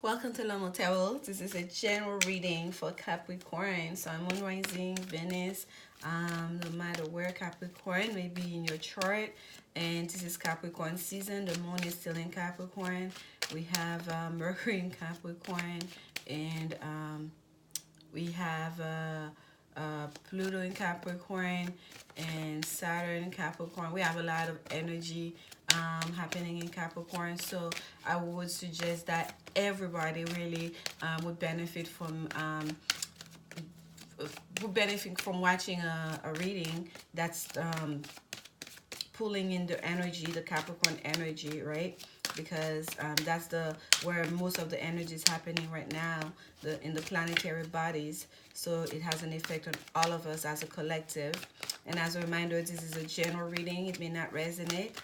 Welcome to Lanmoutarot. This is a general reading for Capricorn. So I'm Moon Rising, Venus, no matter where Capricorn may be in your chart. And this is Capricorn season. The moon is still in Capricorn. We have Mercury in Capricorn. And we have Pluto in Capricorn and Saturn in Capricorn. We have a lot of energy happening in Capricorn, so I would suggest that everybody really would benefit from watching a reading that's pulling in the energy, the Capricorn energy, right? Because that's where most of the energy is happening right now, in the planetary bodies. So it has an effect on all of us as a collective. And as a reminder, this is a general reading. It may not resonate.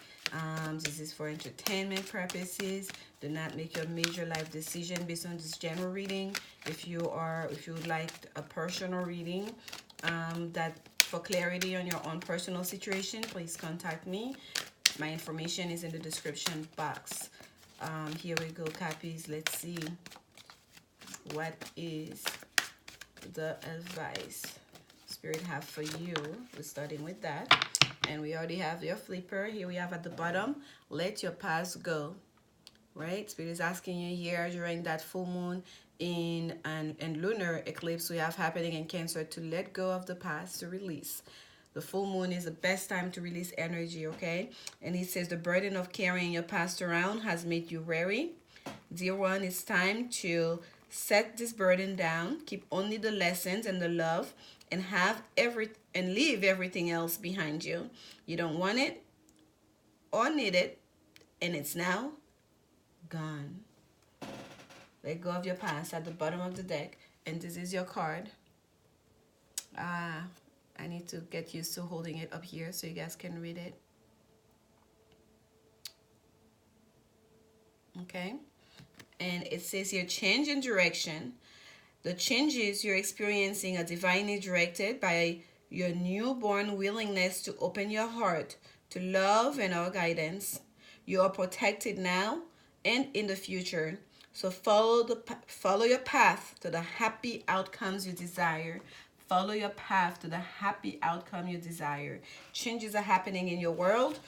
This is for entertainment purposes. Do not make your major life decision based on this general reading. If you would like a personal reading, that for clarity on your own personal situation, please contact me. My information is in the description box. Here we go, Cappies. Let's see what is the advice Spirit have for you. We're starting with that. And we already have your flipper. Here we have at the bottom, let your past go. Right? Spirit is asking you here during that full moon and lunar eclipse we have happening in Cancer to let go of the past, to release. The full moon is the best time to release energy, okay? And he says the burden of carrying your past around has made you weary. Dear one, it's time to set this burden down. Keep only the lessons and the love, and leave everything else behind you. You don't want it or need it, and it's now gone. Let go of your past at the bottom of the deck, and this is your card. I need to get used to holding it up here so you guys can read it. Okay. And it says here, change in direction. The changes you're experiencing are divinely directed by your newborn willingness to open your heart to love and our guidance. You are protected now and in the future. So follow your path to the happy outcomes you desire. Follow your path to the happy outcome you desire. Changes are happening in your world.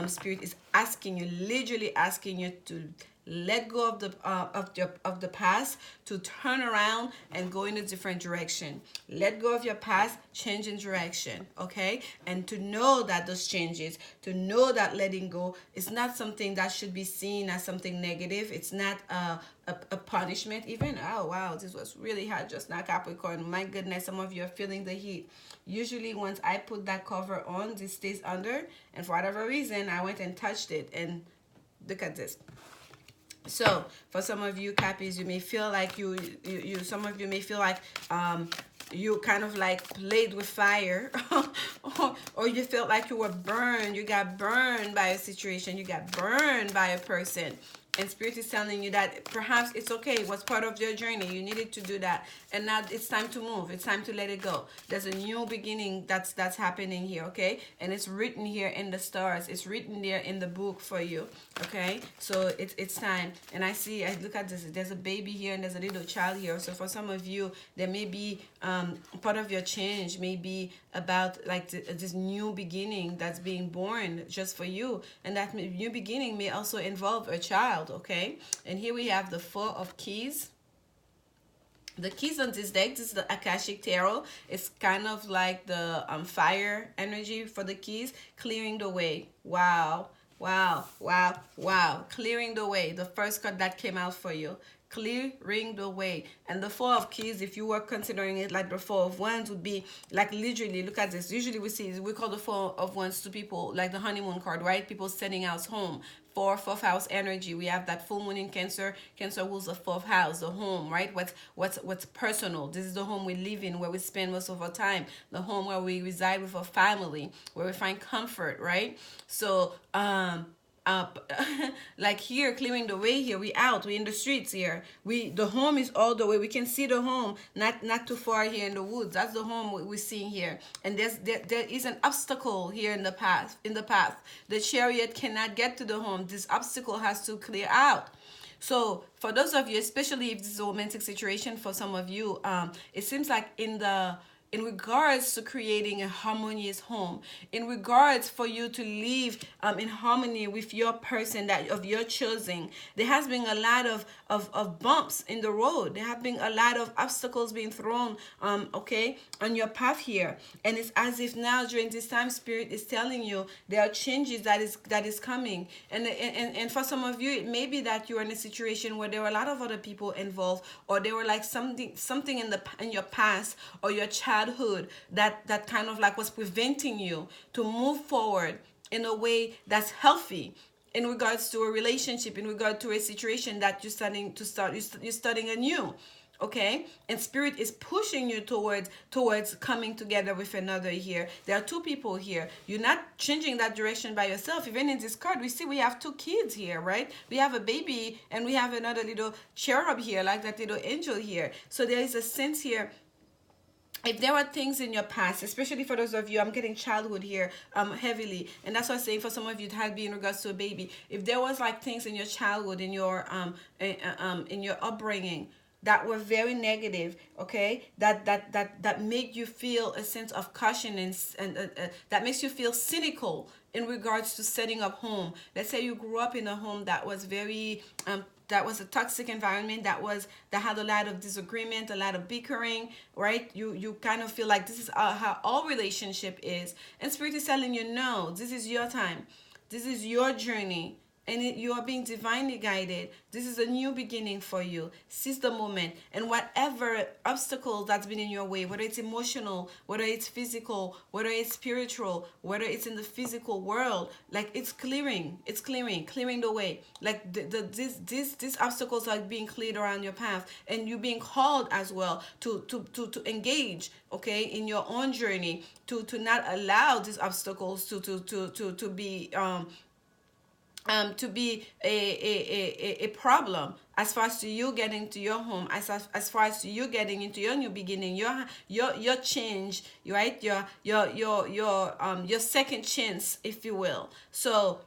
Spirit is asking you, literally asking you to let go of the past, to turn around and go in a different direction. Let go of your past, change in direction, okay? And to know that those changes, to know that letting go is not something that should be seen as something negative. It's not a punishment even. Oh wow, this was really hot just now, Capricorn. My goodness, some of you are feeling the heat. Usually once I put that cover on, this stays under, and for whatever reason I went and touched it, and look at this. So for some of you, Cappies, you may feel like some of you may feel like you kind of like played with fire or you felt like you were burned. You got burned by a situation. You got burned by a person. And Spirit is telling you that perhaps it's okay. It was part of your journey. You needed to do that. And now it's time to move. It's time to let it go. There's a new beginning that's happening here, okay? And it's written here in the stars. It's written there in the book for you, okay? So it's time. And I look at this. There's a baby here and there's a little child here. So for some of you, there may be part of your change may be about like this new beginning that's being born just for you. And that new beginning may also involve a child. Okay, and here we have the Four of Keys. The keys on this deck, this is the Akashic Tarot. It's kind of like the fire energy for the keys, clearing the way. Wow, wow, wow, wow. Clearing the way. The first card that came out for you. Clearing the way. And the Four of Keys, if you were considering it like the Four of Wands, would be like literally, look at this. Usually we call the Four of Wands to people like the honeymoon card, right? People setting out home. Fourth house energy. We have that full moon in Cancer. Cancer rules the fourth house, the home, right? What's personal. This is the home we live in, where we spend most of our time. The home where we reside with our family, where we find comfort, right? So like here, clearing the way here, we in the streets here. The home is all the way. We can see the home, not too far here in the woods. That's the home we're seeing here. And there is an obstacle here in the path. The chariot cannot get to the home. This obstacle has to clear out. So for those of you, especially if this is a romantic situation for some of you, it seems like in regards to creating a harmonious home, in regards for you to live in harmony with your person that of your choosing, there has been a lot of bumps in the road. There have been a lot of obstacles being thrown okay, on your path here. And it's as if now during this time, spirit is telling you there are changes that is coming. And for some of you, it may be that you're in a situation where there were a lot of other people involved, or there were like something in your past or your childhood that kind of like was preventing you to move forward in a way that's healthy in regards to a relationship, in regard to a situation that you're starting anew. Okay, and spirit is pushing you towards coming together with another here. There are two people here. You're not changing that direction by yourself. Even in this card, we see we have two kids here, right? We have a baby and we have another little cherub here, like that little angel here. So there is a sense here, if there were things in your past, especially for those of you, I'm getting childhood here heavily, and that's what I'm saying for some of you, it had been in regards to a baby. If there was like things in your childhood, in your upbringing that were very negative, okay, that make you feel a sense of caution, and that makes you feel cynical in regards to setting up home. Let's say you grew up in a home that was very that was a toxic environment, that had a lot of disagreement, a lot of bickering, right? You kind of feel like this is how all relationship is, and spirit is telling you, no, this is your time, this is your journey, and you are being divinely guided. This is a new beginning for you. Seize the moment, and whatever obstacle that's been in your way, whether it's emotional, whether it's physical, whether it's spiritual, whether it's in the physical world, like it's clearing the way. Like these obstacles are being cleared around your path, and you're being called as well to engage, okay, in your own journey, to not allow these obstacles to be a problem as far as to you getting to your home, as far as to you getting into your new beginning, your change, right? Your second chance, if you will. So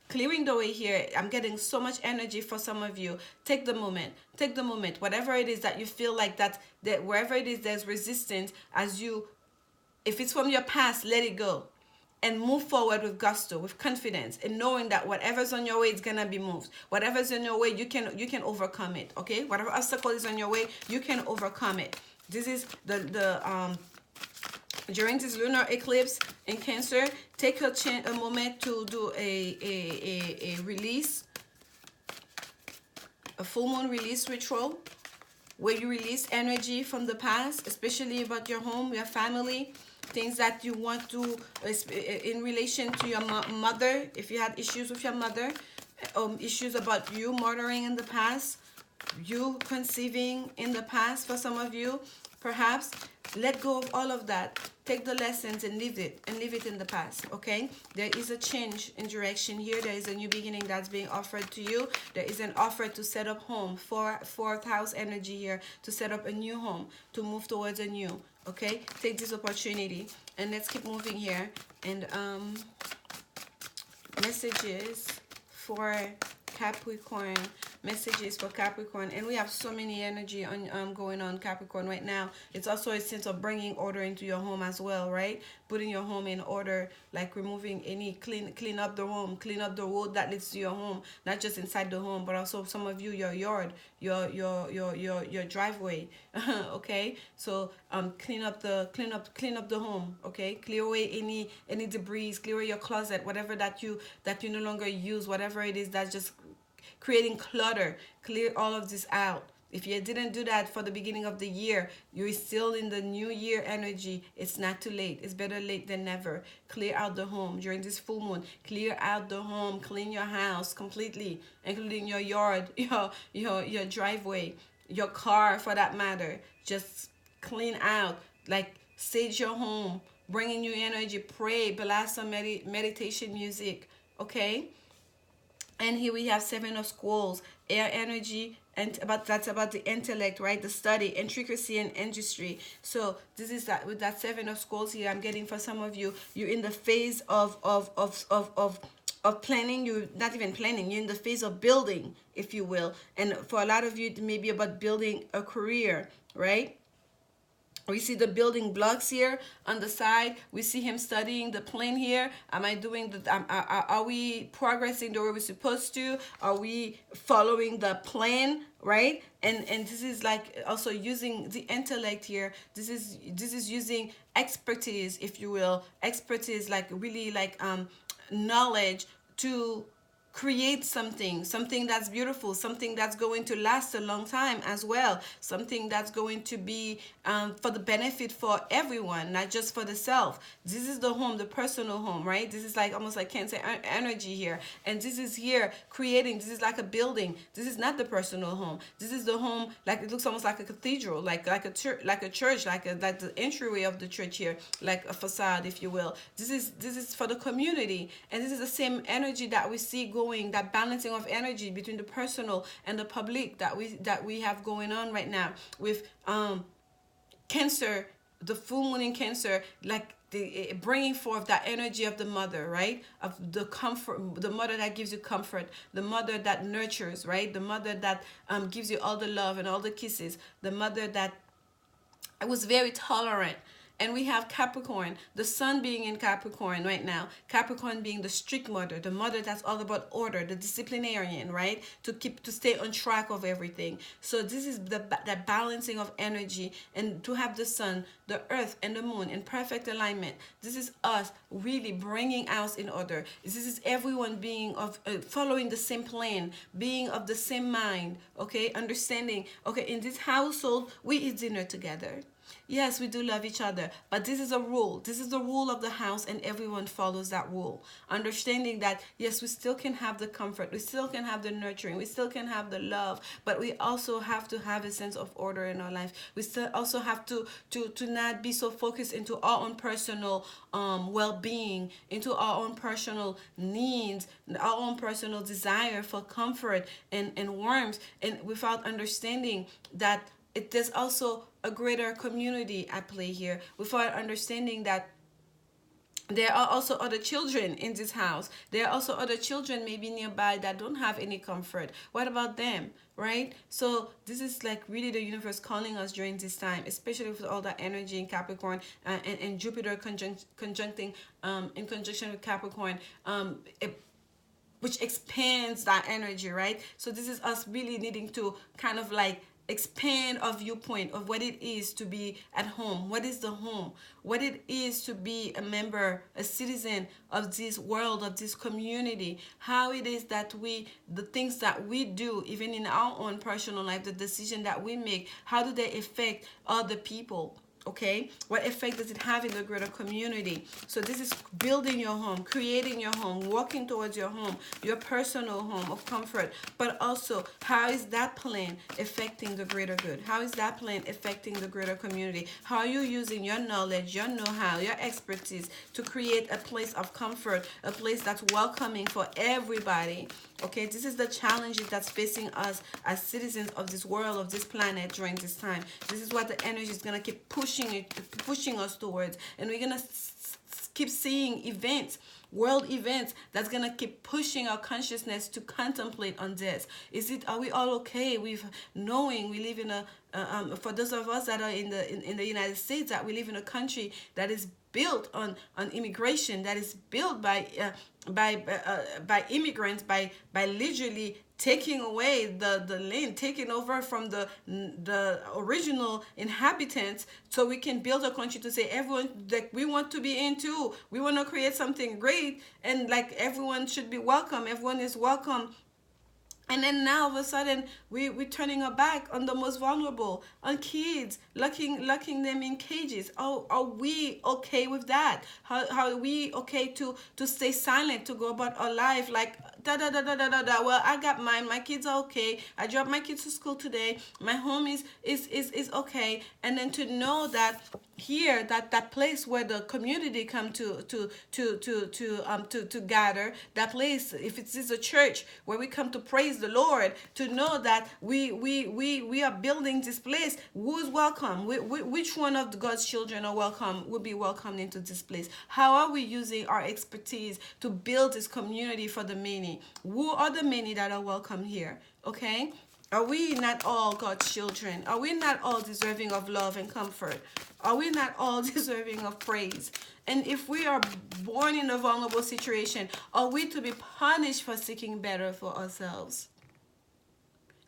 clearing the way here, I'm getting so much energy for some of you. Take the moment, whatever it is that you feel like that wherever it is there's resistance, if it's from your past, let it go and move forward with gusto, with confidence, and knowing that whatever's on your way is gonna be moved. Whatever's on your way, you can overcome it. Okay, whatever obstacle is on your way, you can overcome it. This is the during this lunar eclipse in Cancer, take a moment to do a release, a full moon release ritual, where you release energy from the past, especially about your home, your family, things that you want to, in relation to your mother, if you had issues with your mother, issues about you murdering in the past, you conceiving in the past for some of you, perhaps. Let go of all of that. Take the lessons and leave it in the past, okay? There is a change in direction here. There is a new beginning that's being offered to you. There is an offer to set up home, fourth house energy here, to set up a new home, to move towards a new, okay? Take this opportunity, and let's keep moving here. And messages for Capricorn, and we have so many energy on going on Capricorn right now. It's also a sense of bringing order into your home as well, right? Putting your home in order, like removing any clean up the home, clean up the road that leads to your home, not just inside the home, but also some of you, your yard, your driveway. Okay, so clean up the home, okay? Clear away any debris, clear away your closet, whatever that you no longer use, whatever it is that's just creating clutter. Clear all of this out. If you didn't do that for the beginning of the year, you're still in the new year energy. It's not too late. It's better late than never. Clear out the home during this full moon. Clear out the home. Clean your house completely, including your yard, your driveway, your car for that matter. Just clean out. Like sage your home. Bring in new energy. Pray. Blast some meditation music. Okay? And here we have Seven of Scrolls, air energy, and that's about the intellect, right? The study, intricacy, and industry. So this is that with that Seven of Scrolls here. I'm getting for some of you, you're in the phase of of planning. You're not even planning, you're in the phase of building, if you will. And for a lot of you, it may be about building a career, right? We see the building blocks here on the side. We see him studying the plan here. Am I doing the, are we progressing the way we're supposed to? Are we following the plan, right? And this is like also using the intellect here. This is using expertise, if you will. Expertise, like really like knowledge to create something that's beautiful, something that's going to last a long time as well, something that's going to be for the benefit for everyone, not just for the self. This is the home, the personal home, right? This is like almost like cancer energy here, and this is here creating. This is like a building. This is not the personal home. This is the home, like it looks almost like a cathedral, like a church, like the entryway of the church here, like a facade, if you will. This is for the community, and this is the same energy that we see going, that balancing of energy between the personal and the public that we have going on right now with Cancer, the full moon in Cancer, like the bringing forth that energy of the mother, right? Of the comfort, the mother that gives you comfort, the mother that nurtures, right? The mother that gives you all the love and all the kisses, the mother that was very tolerant. And we have Capricorn, the sun being in Capricorn right now. Capricorn being the strict mother, the mother that's all about order, the disciplinarian, right? To stay on track of everything. So this is that balancing of energy, and to have the sun, the earth, and the moon in perfect alignment. This is us really bringing us in order. This is everyone being of following the same plan, being of the same mind. Okay, understanding. Okay, in this household, we eat dinner together. Yes, we do love each other, but this is a rule. This is the rule of the house, and everyone follows that rule. Understanding that, yes, we still can have the comfort, we still can have the nurturing, we still can have the love, but we also have to have a sense of order in our life. We still also have to not be so focused into our own personal well-being, into our own personal needs, our own personal desire for comfort and warmth, and without understanding that there's also a greater community at play here, without understanding that there are also other children in this house. There are also other children maybe nearby that don't have any comfort. What about them, right? So this is like really the universe calling us during this time, especially with all that energy in Capricorn, and Jupiter conjuncting in conjunction with Capricorn, which expands that energy, right? So this is us really needing to kind of like expand our viewpoint of what it is to be at home. What is the home? What it is to be a member, a citizen of this world, of this community. How it is that the things that we do, even in our own personal life, the decision that we make, how do they affect other people? Okay, what effect does it have in the greater community? So this is building your home, creating your home, walking towards your home, your personal home of comfort. But also, how is that plan affecting the greater good? How is that plan affecting the greater community? How are you using your knowledge, your know-how, your expertise to create a place of comfort, a place that's welcoming for everybody? Okay, this is the challenges that's facing us as citizens of this world, of this planet during this time. This is what the energy is going to keep pushing us towards. And we're going to keep seeing events, world events, that's going to keep pushing our consciousness to contemplate on this. Are we all okay with knowing we live in for those of us that are in the United States, that we live in a country that is built on immigration, that is built by immigrants, by literally taking away the land, taking over from the original inhabitants, so we can build a country to say everyone that we want to be in too. We want to create something great, and like everyone should be welcome. Everyone is welcome. And then now all of a sudden we're turning our back on the most vulnerable, on kids, locking them in cages. Are we okay with that? How are we okay to stay silent, to go about our life like da da da da da da da. Well, I got mine. My kids are okay. I dropped my kids to school today. My home is okay. And then to know that here, that place where the community come to gather, that place, if it is a church where we come to praise the Lord, to know that we are building this place. Who's welcome? Which one of God's children are welcome, will be welcomed into this place? How are we using our expertise to build this community for the many? Who are the many that are welcome here? Okay? Are we not all God's children? Are we not all deserving of love and comfort? Are we not all deserving of praise? And if we are born in a vulnerable situation, are we to be punished for seeking better for ourselves?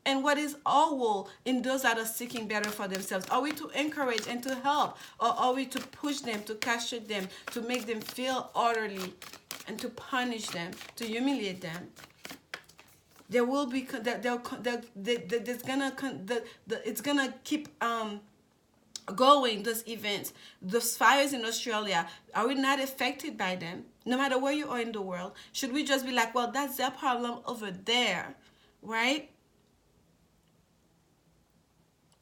And what is our role in those that are seeking better for themselves? Are we to encourage and to help? Or are we to push them, to castrate them, to make them feel orderly, and to punish them, to humiliate them? There will be it's gonna keep going. Those events, those fires in Australia, are we not affected by them? No matter where you are in the world, should we just be like, well, that's their problem over there, right?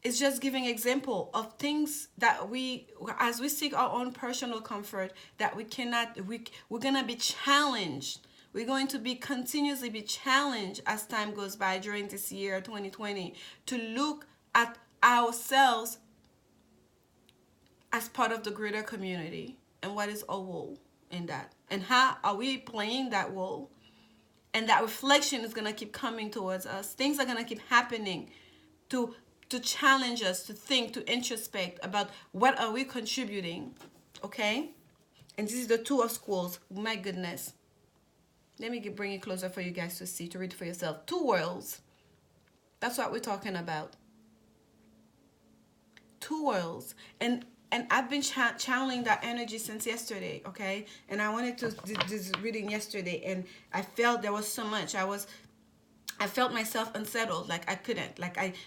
It's just giving example of things that we, as we seek our own personal comfort, that we cannot, we're gonna be challenged. We're going to be continuously be challenged as time goes by during this year 2020 to look at ourselves as part of the greater community, and what is our role in that, and how are we playing that role. And that reflection is going to keep coming towards us. Things are going to keep happening to challenge us to think, to introspect about what are we contributing. Okay? And this is the Two of Swords. My goodness. Let me bring it closer for you guys to see, to read for yourself. Two worlds. That's what we're talking about. Two worlds. And I've been channeling that energy since yesterday, okay? And I wanted to do this reading yesterday, and I felt there was so much. I felt myself unsettled, like I couldn't,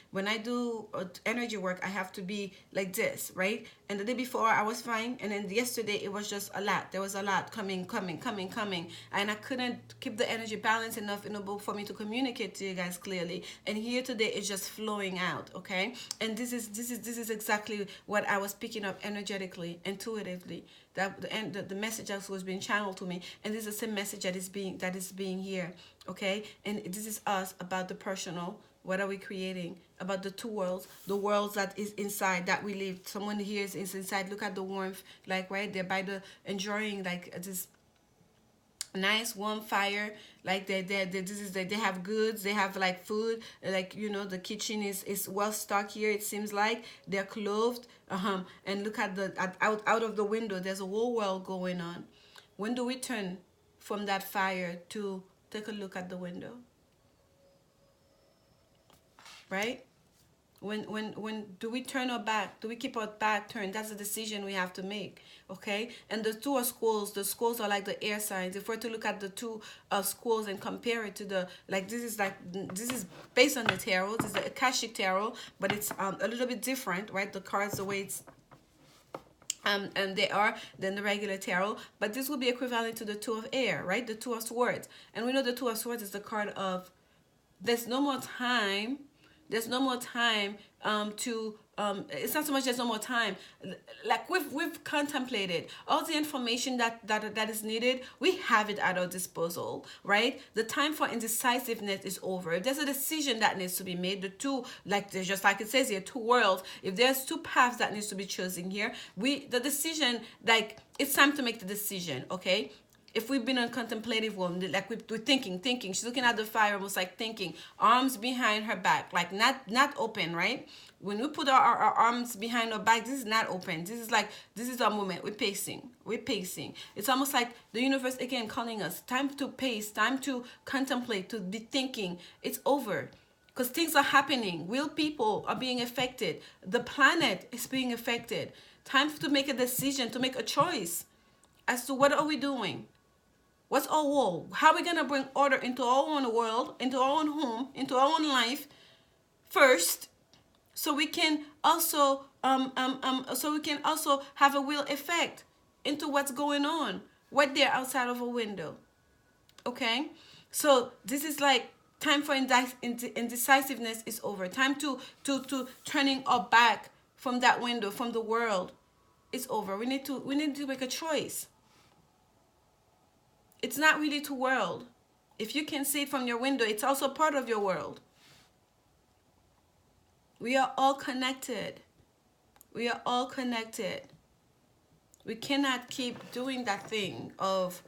when I do energy work, I have to be like this, right? And the day before I was fine, and then yesterday it was just a lot. There was a lot coming, and I couldn't keep the energy balanced enough in the book for me to communicate to you guys clearly. And here today it's just flowing out, okay? And this is exactly what I was picking up energetically, intuitively. That the message that was being channeled to me, and this is the same message that is being here, okay? And this is us about the personal. What are we creating? About the two worlds, the worlds that is inside that we live. Someone here is inside. Look at the warmth, like right there by the enjoying like this nice warm fire, like they have goods, they have like food, like, you know, the kitchen is well stocked here. It seems like they're clothed, and look at out of the window, there's a whole world going on. When do we turn from that fire to take a look at the window, right? When do we turn our back? Do we keep our back turned? That's a decision we have to make, okay? And the two are squirrels. The squirrels are like the air signs. If we're to look at the two squirrels and compare it to the, this is based on the tarot. This is the Akashic tarot, but it's a little bit different, right? The cards, the way it's and they are than the regular tarot, but this will be equivalent to the Two of Air, right? The Two of Swords. And we know the Two of Swords is the card of there's no more time. There's no more time it's not so much there's no more time. Like we've contemplated all the information that is needed. We have it at our disposal, right? The time for indecisiveness is over. If there's a decision that needs to be made, the two, like there's just like it says here, two worlds. If there's two paths that needs to be chosen here, the decision, like it's time to make the decision, okay? If we've been on contemplative one, like we're thinking, she's looking at the fire, almost like thinking, arms behind her back, like not open, right? When we put our arms behind our back, this is not open. This is our moment. We're pacing. It's almost like the universe again calling us. Time to pace. Time to contemplate. To be thinking. It's over, because things are happening. Real people are being affected. The planet is being affected. Time to make a decision. To make a choice as to what are we doing. What's our role? How are we going to bring order into our own world, into our own home, into our own life first, so we can also have a real effect into what's going on right there outside of a window. Okay? So this is like time for indecisiveness is over. Time to turning our back from that window, from the world, is over. We need to make a choice. It's not really to world. If you can see it from your window, it's also part of your world. We are all connected. We are all connected. We cannot keep doing that thing of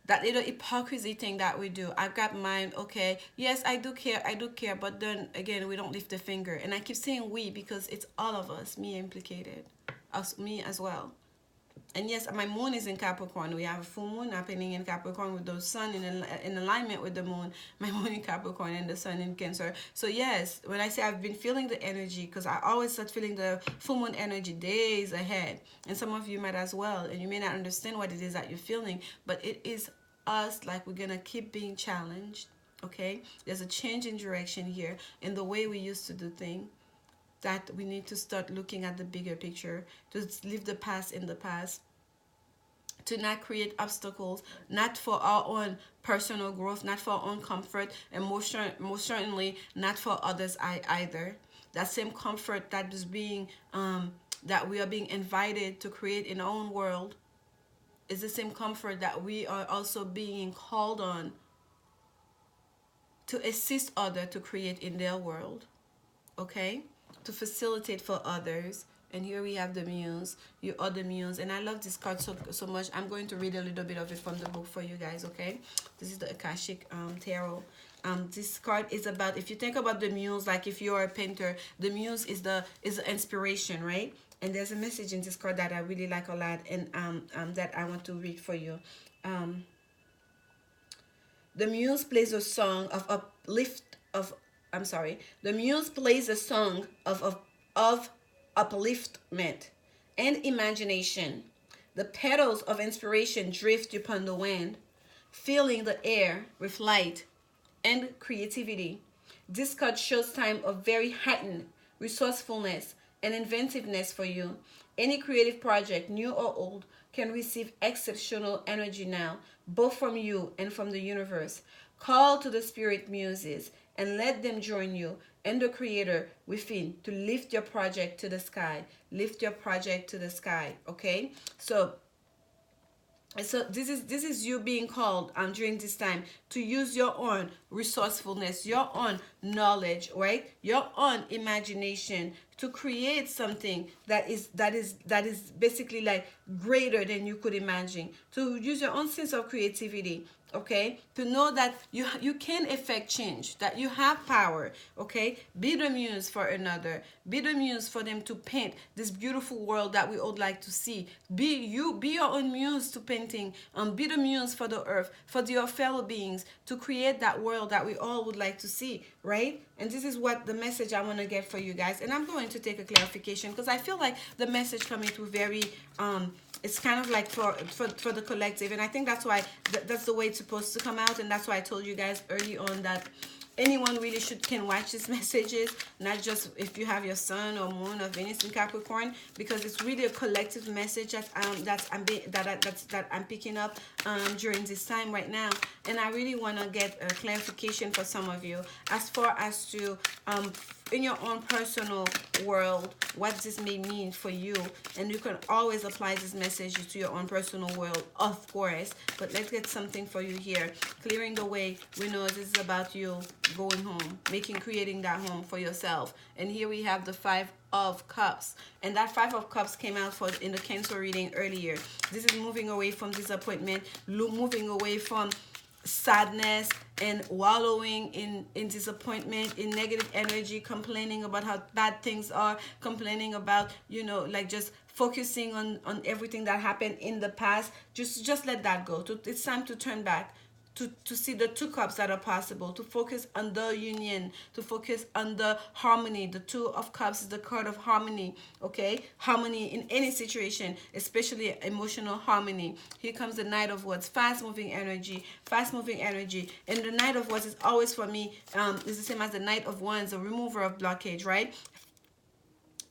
that little hypocrisy thing that we do. I've got mine, okay. Yes, I do care, but then again, we don't lift the finger. And I keep saying we because it's all of us, me implicated, us, me as well. And yes, my moon is in Capricorn. We have a full moon happening in Capricorn with the sun in alignment with the moon. My moon in Capricorn and the sun in Cancer. So yes, when I say I've been feeling the energy, because I always start feeling the full moon energy days ahead. And some of you might as well. And you may not understand what it is that you're feeling, but it is us, like we're going to keep being challenged. Okay? There's a change in direction here in the way we used to do things, that we need to start looking at the bigger picture, to leave the past in the past, to not create obstacles, not for our own personal growth, not for our own comfort, and most certainly not for others either. That same comfort that is being that we are being invited to create in our own world is the same comfort that we are also being called on to assist others to create in their world. Okay? To facilitate for others. And here we have the muse. You are the muse. And I love this card so much. I'm going to read a little bit of it from the book for you guys, okay? This is the Akashic Tarot. This card is about, if you think about the muse, like if you're a painter, the muse is the inspiration, right? And there's a message in this card that I really like a lot, and that I want to read for you. The muse plays a song of uplift of I'm sorry. The muse plays a song of upliftment and imagination. The petals of inspiration drift upon the wind, filling the air with light and creativity. This card shows time of very heightened resourcefulness and inventiveness for you. Any creative project, new or old, can receive exceptional energy now, both from you and from the universe. Call to the spirit muses and let them join you and the creator within to lift your project to the sky. Lift your project to the sky, okay? So this is you being called during this time to use your own resourcefulness, your own knowledge, right? Your own imagination to create something that is basically like greater than you could imagine. To use your own sense of creativity, okay, to know that you can affect change, that you have power, okay. Be the muse for another, be the muse for them to paint this beautiful world that we would like to see. Be your own muse to painting, be the muse for the earth, for your fellow beings, to create that world that we all would like to see, right? And this is what the message I want to get for you guys. And I'm going to take a clarification because I feel like the message coming through very it's kind of like for the collective, and I think that's why that's the way it's supposed to come out. And that's why I told you guys early on that anyone really can watch these messages, not just if you have your sun or moon or Venus in Capricorn, because it's really a collective message that I'm picking up during this time right now. And I really want to get a clarification for some of you as far as to in your own personal world, what this may mean for you. And you can always apply this message to your own personal world, of course. But let's get something for you here. Clearing the way. We know this is about you going home, creating that home for yourself. And here we have the 5 of Cups. And that 5 of Cups came out in the Cancer reading earlier. This is moving away from disappointment, moving away from sadness and wallowing in disappointment, in negative energy, complaining about how bad things are, complaining about, like just focusing on everything that happened in the past. Just let that go. It's time to turn back, to see the 2 cups that are possible, to focus on the union, to focus on the harmony. The 2 of Cups is the card of harmony, okay? Harmony in any situation, especially emotional harmony. Here comes the Knight of Wands, fast-moving energy. And the Knight of Wands is always, for me, is the same as the Knight of Wands, a remover of blockage, right?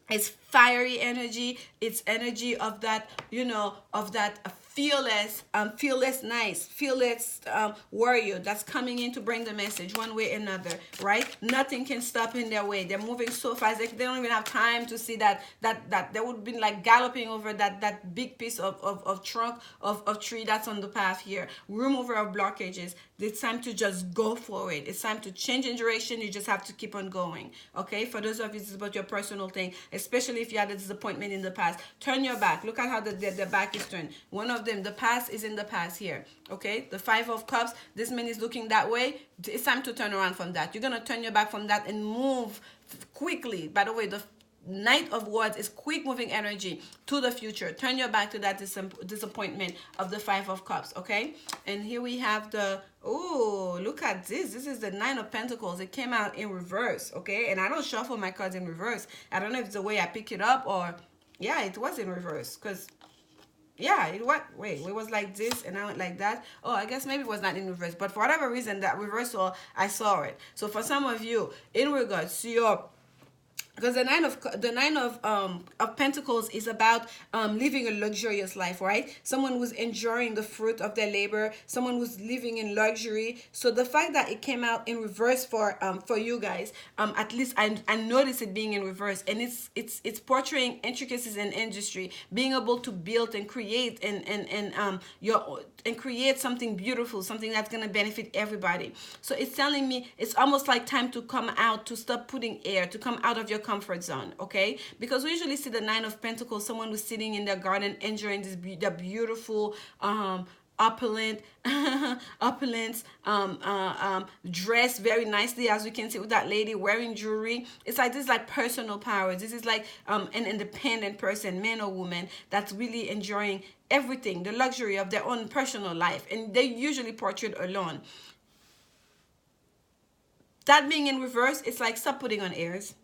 It's fiery energy. It's energy of that, of that fearless nice, fearless warrior that's coming in to bring the message one way or another, right? Nothing can stop in their way. They're moving so fast, they don't even have time to see that they would be like galloping over that big piece of trunk of tree that's on the path here. Remover of blockages. It's time to just go for it. It's time to change in direction. You just have to keep on going. Okay, for those of you, this is about your personal thing, especially if you had a disappointment in the past. Turn your back. Look at how the back is turned. One of them, the past is in the past here. Okay, the 5 of Cups, this man is looking that way. It's time to turn around from that. You're gonna turn your back from that and move quickly. By the way, the Knight of Wands is quick moving energy to the future. Turn your back to that disappointment of the 5 of Cups, okay? And here we have the, oh, look at this. This is the 9 of Pentacles. It came out in reverse, okay? And I don't shuffle my cards in reverse. I don't know if it's the way I pick it up or, yeah, it was in reverse because, yeah, it was like this and I went like that. Oh, I guess maybe it was not in reverse. But for whatever reason, that reversal, I saw it. So for some of you, in regards to your, because the nine of Pentacles is about living a luxurious life, right? Someone who's enjoying the fruit of their labor, someone who's living in luxury. So the fact that it came out in reverse for you guys, at least I noticed it being in reverse, and it's portraying intricacies in industry, being able to build and create and create something beautiful, something that's gonna benefit everybody. So it's telling me it's almost like time to come out, to stop putting air, to come out of your comfort zone, okay? Because we usually see the 9 of Pentacles, someone who's sitting in their garden enjoying this the beautiful opulent dressed very nicely, as you can see with that lady wearing jewelry. It's like, this is like personal power. This is like an independent person, man or woman, that's really enjoying everything, the luxury of their own personal life, and they usually portrayed alone. That being in reverse, it's like, stop putting on airs.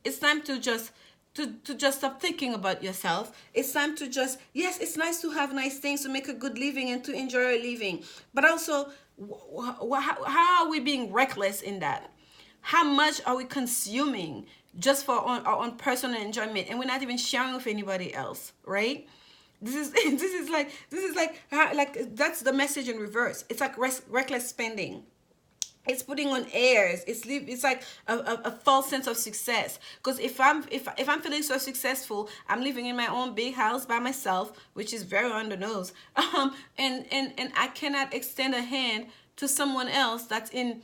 It's time to just stop thinking about yourself. It's time to just, yes, it's nice to have nice things, to make a good living and to enjoy a living. But also, how are we being reckless in that? How much are we consuming just for our own personal enjoyment, and we're not even sharing with anybody else, right? This is like that's the message in reverse. It's like reckless spending. It's putting on airs. It's like a false sense of success. Because if I'm feeling so successful, I'm living in my own big house by myself, which is very on the nose. And I cannot extend a hand to someone else that's in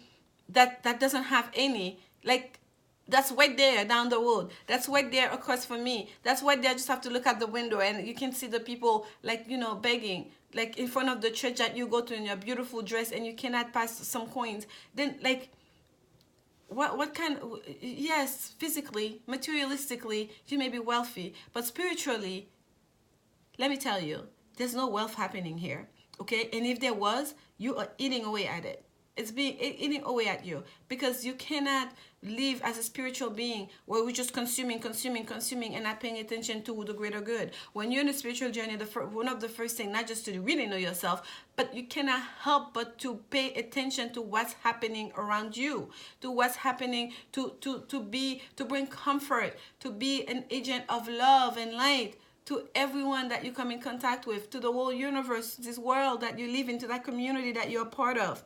that doesn't have any, like, that's right there down the road. That's right there across from me. That's right there. I just have to look at the window and you can see the people, like, begging, like in front of the church that you go to in your beautiful dress, and you cannot pass some coins. Then, like, what kind of, yes, physically, materialistically, you may be wealthy, but spiritually, let me tell you, there's no wealth happening here, okay? And if there was, you are eating away at it. It's being eating away at you, because you cannot live as a spiritual being where we're just consuming and not paying attention to the greater good. When you're in a spiritual journey, one of the first things, not just to really know yourself, but you cannot help but to pay attention to what's happening around you, to what's happening, to bring comfort, to be an agent of love and light to everyone that you come in contact with, to the whole universe, this world that you live in, to that community that you're a part of.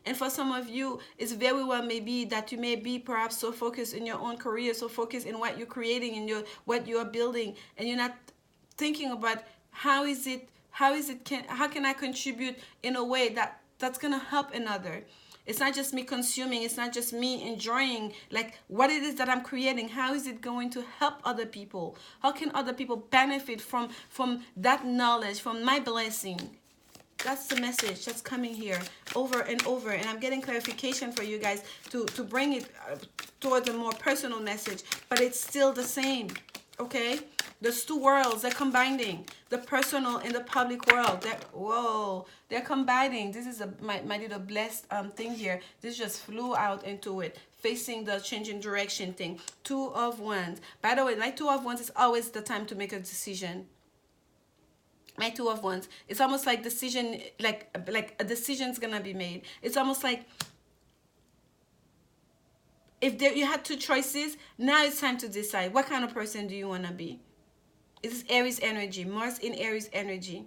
And for some of you, it's very well maybe that you may be perhaps so focused in your own career, so focused in what you're creating and what you are building, and you're not thinking about how can I contribute in a way that's gonna help another. It's not just me consuming, it's not just me enjoying, like, what it is that I'm creating. How is it going to help other people? How can other people benefit from that knowledge, from my blessing? That's the message that's coming here over and over. And I'm getting clarification for you guys to bring it towards a more personal message. But it's still the same, okay? There's two worlds. They're combining the personal and the public world. They're combining. This is my little blessed thing here. This just flew out into it, facing the changing direction thing. 2 of Wands. By the way, my 2 of Wands is always the time to make a decision. My 2 of Wands, it's almost like decision, like a decision's gonna be made. It's almost like if you had 2 choices, now it's time to decide what kind of person do you want to be. It's Aries energy, Mars in Aries energy.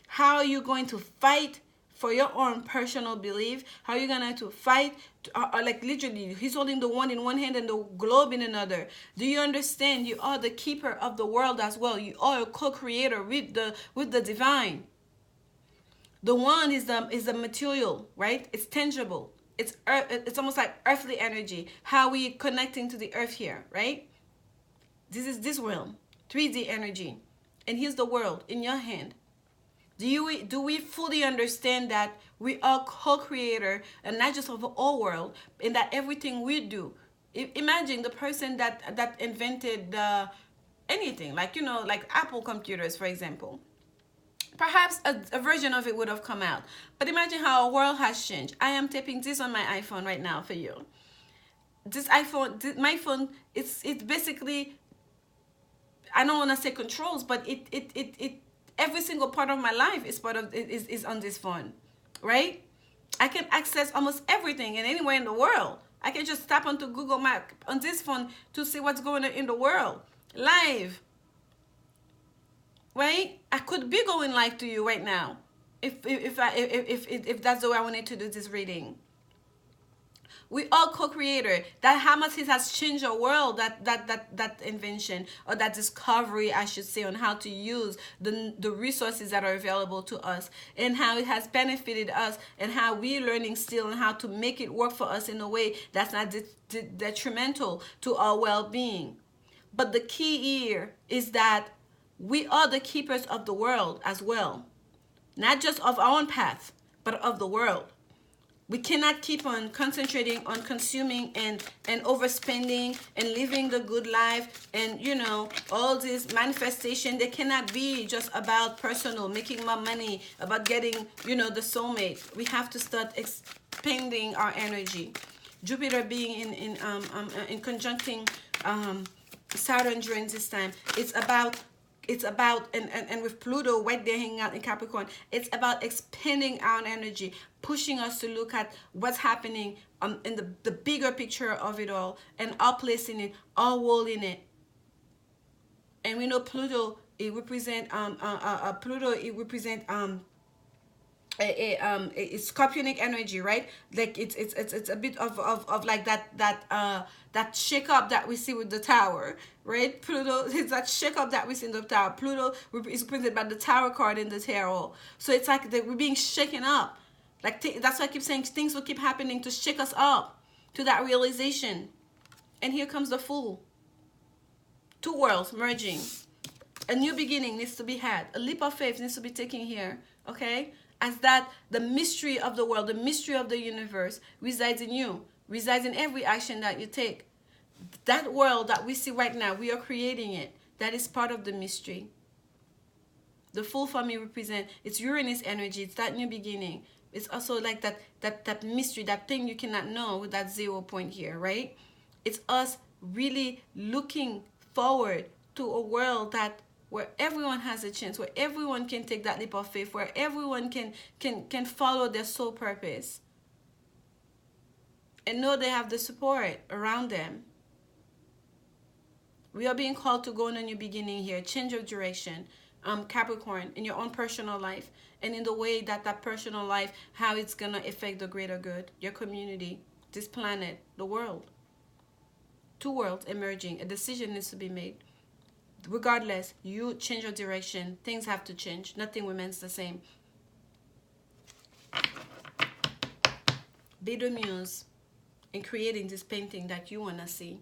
How are you going to fight for your own personal belief? How are you going to fight? Like literally, he's holding the one in one hand and the globe in another. Do you understand? You are the keeper of the world as well. You are a co-creator with the divine. The one is the material, right? It's tangible. It's almost like earthly energy. How we connecting to the earth here, right? This is this realm, 3D energy, and here's the world in your hand. Do we fully understand that we are co-creator and not just of the whole world, and that everything we do? Imagine the person that invented anything, like like Apple computers, for example. Perhaps a version of it would have come out, but imagine how our world has changed. I am tapping this on my iPhone right now for you. This iPhone, my phone, it's basically, I don't want to say controls, but it every single part of my life is part of is on this phone, right? I can access almost everything and anywhere in the world. I can just tap onto Google Map on this phone to see what's going on in the world live, right? I could be going live to you right now if that's the way I wanted to do this reading. We are co-creator. That how much it has changed our world, that invention or that discovery, I should say, on how to use the resources that are available to us, and how it has benefited us, and how we're learning still and how to make it work for us in a way that's not detrimental to our well-being. But the key here is that we are the keepers of the world as well, not just of our own path, but of the world. We cannot keep on concentrating on consuming and overspending and living the good life and all this manifestation. They cannot be just about personal, making more money, about getting the soulmate. We have to start expanding our energy. Jupiter being in conjuncting Saturn during this time, it's about and with Pluto right there hanging out in Capricorn, it's about expanding our energy, pushing us to look at what's happening in the bigger picture of it all, and our place in it, our role in it. And we know Pluto, it represent a scorpionic energy, right? Like it's a bit of like that shake up that we see with the tower, right? Pluto is that shake up that we see in the tower. Pluto is represented by the tower card in the tarot. So it's like we're being shaken up. Like that's why I keep saying things will keep happening to shake us up to that realization. And here comes the Fool. Two worlds merging. A new beginning needs to be had. A leap of faith needs to be taken here, okay? As that the mystery of the world, the mystery of the universe resides in you, resides in every action that you take. That world that we see right now, we are creating it. That is part of the mystery. The Fool for me represents, it's Uranus energy, it's that new beginning. It's also like that mystery, that thing you cannot know with that 0 point here, right? It's us really looking forward to a world where everyone has a chance, where everyone can take that leap of faith, where everyone can follow their soul purpose and know they have the support around them. We are being called to go on a new beginning here, change of direction, Capricorn, in your own personal life, and in the way that personal life, how it's going to affect the greater good, your community, this planet, the world. Two worlds emerging. A decision needs to be made. Regardless, you change your direction. Things have to change. Nothing remains the same. Be the muse in creating this painting that you want to see.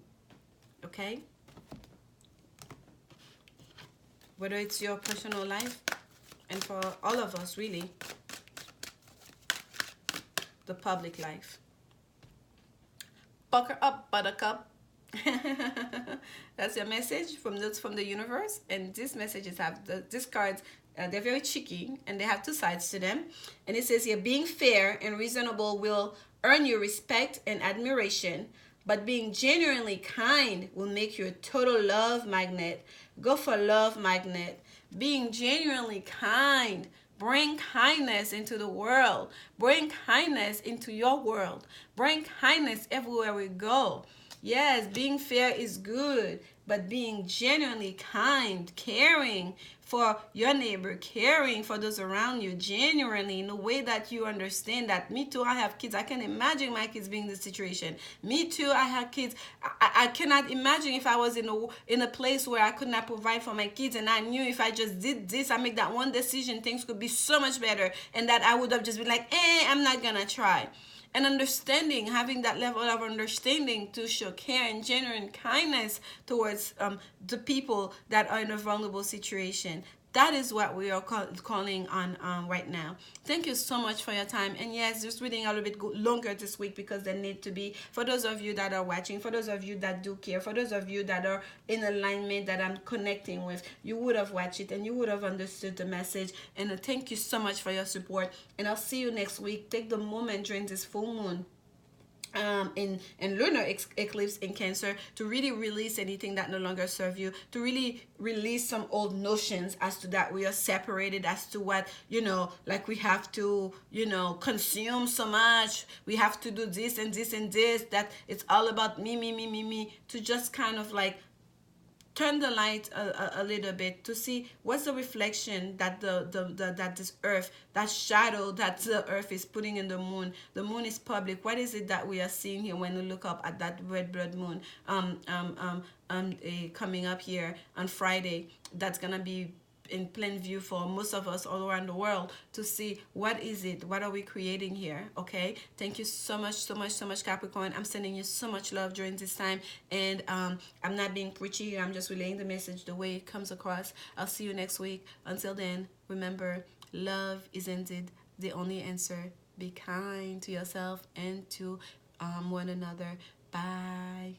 Okay? Whether it's your personal life, and for all of us, really, the public life. Pucker up, buttercup. That's your message from Notes from the Universe. And these messages have these cards, they're very cheeky and they have two sides to them. And it says here, being fair and reasonable will earn you respect and admiration, but being genuinely kind will make you a total love magnet. Go for love magnet. Being genuinely kind. Bring kindness into the world. Bring kindness into your world. Bring kindness everywhere we go. Yes, being fair is good, but being genuinely kind, caring for your neighbor, caring for those around you, genuinely in a way that you understand that me too, I have kids. I can imagine my kids being in this situation. Me too, I have kids. I cannot imagine if I was in a place where I could not provide for my kids, and I knew if I just did this, I make that one decision, things could be so much better, and that I would have just been like, I'm not gonna try. And understanding, having that level of understanding to show care and genuine kindness towards the people that are in a vulnerable situation. That is what we are calling on right now. Thank you so much for your time. And yes, just reading a little bit longer this week because there need to be, for those of you that are watching, for those of you that do care, for those of you that are in alignment that I'm connecting with, you would have watched it and you would have understood the message. And thank you so much for your support. And I'll see you next week. Take the moment during this full moon in lunar eclipse in Cancer to really release anything that no longer serve you, to really release some old notions as to that we are separated, as to what, like we have to, consume so much, we have to do this and this and this, that it's all about me, me, me, me, me, to just kind of like turn the light a little bit to see what's the reflection that that this earth, that shadow that the earth is putting in the moon. The moon is public. What is it that we are seeing here when we look up at that red blood moon coming up here on Friday? That's gonna be in plain view for most of us all around the world to see what is it, what are we creating here. Okay, thank you so much, so much, so much, Capricorn. I'm sending you so much love during this time, and I'm not being preachy here. I'm just relaying the message the way it comes across. I'll see you next week. Until then, remember, love is indeed the only answer. Be kind to yourself and to one another. Bye.